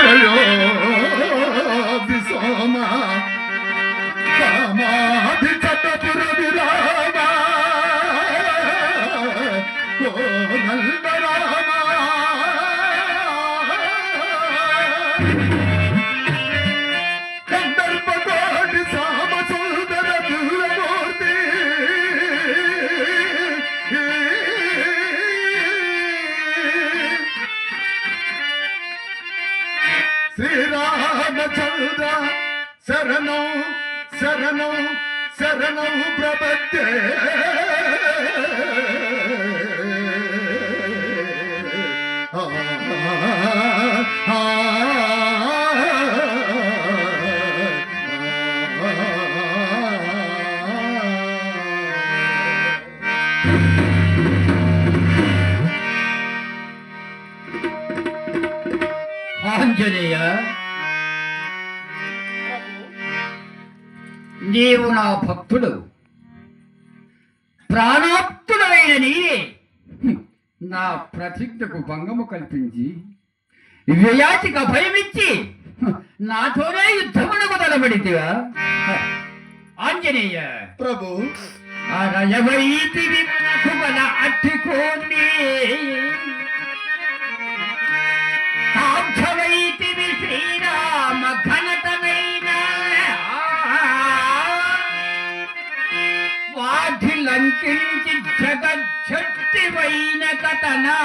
జయో విసోమ కామాధి చటపుర విరామ కోదండ రామ కందర్పకోటి సామ సుందర దివ్యమూర్తి శ్రీరామచంద్ర శరణం శరణం శరణం ప్రపద్యే ఆంజనేయ, నీవు నా భక్తుడు, ప్రాణాప్తుడైన నీవే నా ప్రతిజ్ఞకు భంగము కల్పించి వ్యయాచిక భయమిచ్చి నాతోనే యుద్ధమునకు తలబడితివా? ఆంజనేయ ప్రభు, అరయవైతి విమనకు బల అట్టికోండి సాధ్యమైతివి శ్రీరామ ఘనతనైన వాటి లంకించి జగజ్జట్టివైన కథనా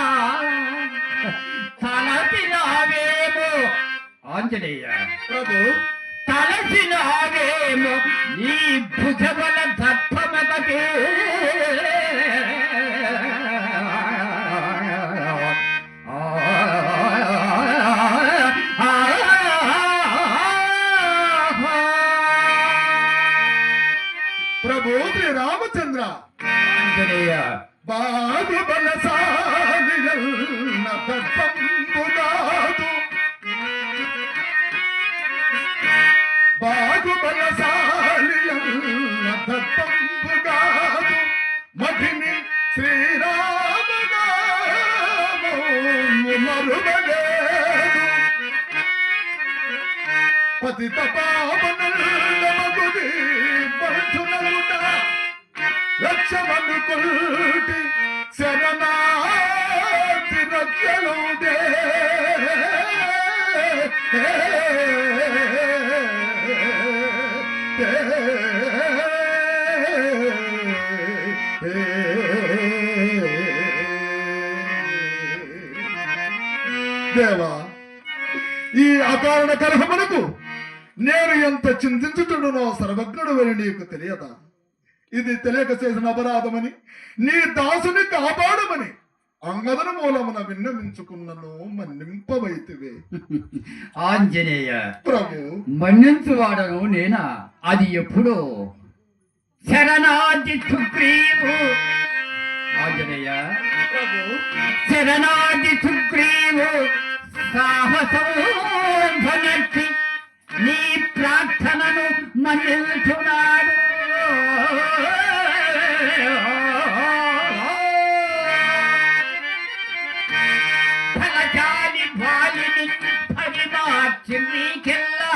తలసినావేమో ఆంజనేయ. ప్రభు, తలసినావేమో నీ భుజబల దర్భమగతే ప్రభు శ్రీ రామచంద్ర ఆంజనేయ. బాహుబలశాలియన్న దర్పంబుదాదు బాహుబలశాలియన్న దర్పంబుదాదు మధిని శ్రీరామనామము మరువలేదు పతిత పావనులమగుది బంధునలుట లక్ష్మణుకొల్టి శరణార్థి రక్షలుడే దేవా, ఈ అకారణ కలహమునకు నేను ఎంత చింతించుచుండునో సర్వజ్ఞుడు అని నీకు తెలియదా? ఇది తెలియక చేసిన అపరాధమని నీ దాసుని కాపాడమని అంగదన మూలమున విన్నవించుకున్నను మన్నింపవైతివే. ఆంజనేయ ప్రభు, మన్నించువాడను నేనా? అది ఎప్పుడో శరణాది సుగ్రీవు. ఆంజనేయ ప్రభు, శరణాది సుగ్రీవు సాహసోధనట్టి నీ ప్రార్థనను మన్నించున్నాడు. ఫలజాలి బాలిని పరిమార్చి నీకెల్లా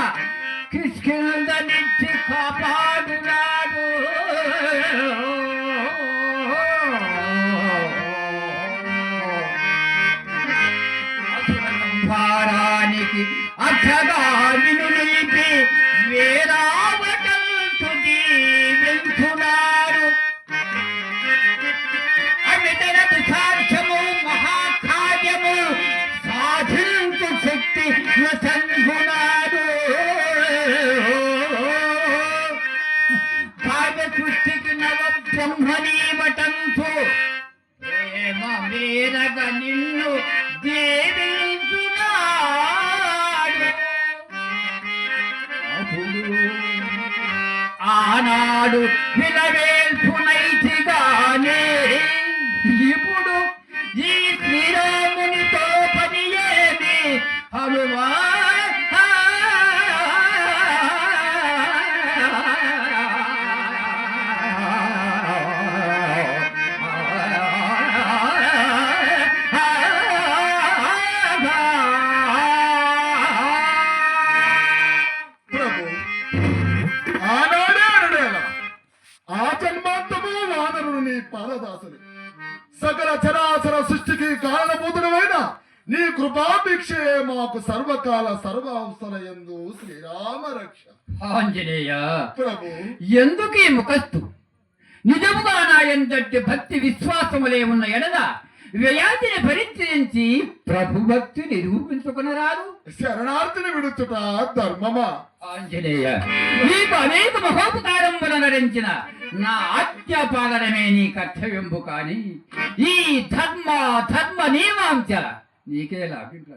కిష్కింద నుంచి కాపాడున్నాడు. భారానికి అర్థగామిను నిలిపి వేరావటంతు జీవించున్నారు. అమితరపు సాధ్యము మహాకార్యము సాధించు శక్తి సంగునాడు. కావ్య సృష్టికి నవ బ్రహ్మణీవటంతో ప్రేమ మేరగ నిన్ను దేవించున్నాడు. అప్పుడు ఆనాడు విలవేల్పునైతిగానే ఇప్పుడు ఈ శ్రీరామునితో పని ఏమి హనుమా? దాసుని సకల చరాచర సృష్టికి కారణభూతుడమైన నీ కృపాభిక్షే మాకు సర్వకాల సర్వావసరయందు శ్రీరామ రక్ష. ఆంజనేయ, ప్రభు ఎందుకు ఈ ముఖస్తు? నిజముగా నా ఎంతటి భక్తి విశ్వాసములే ఉన్న ఎడల వ్యయాతిని పరిత్యజించి ప్రభు భక్తి నిరూపించుకునరాదు. శరణార్థిని విడుచుట ధర్మమా? ఆంజనేయ, నీకు అనేక మహోపకారములు నరించిన నా ఆజ్ఞాపాలనమే నీ కర్తవ్యంబు కాని ఈ ధర్మ నియమాంచ నీకే లాభించ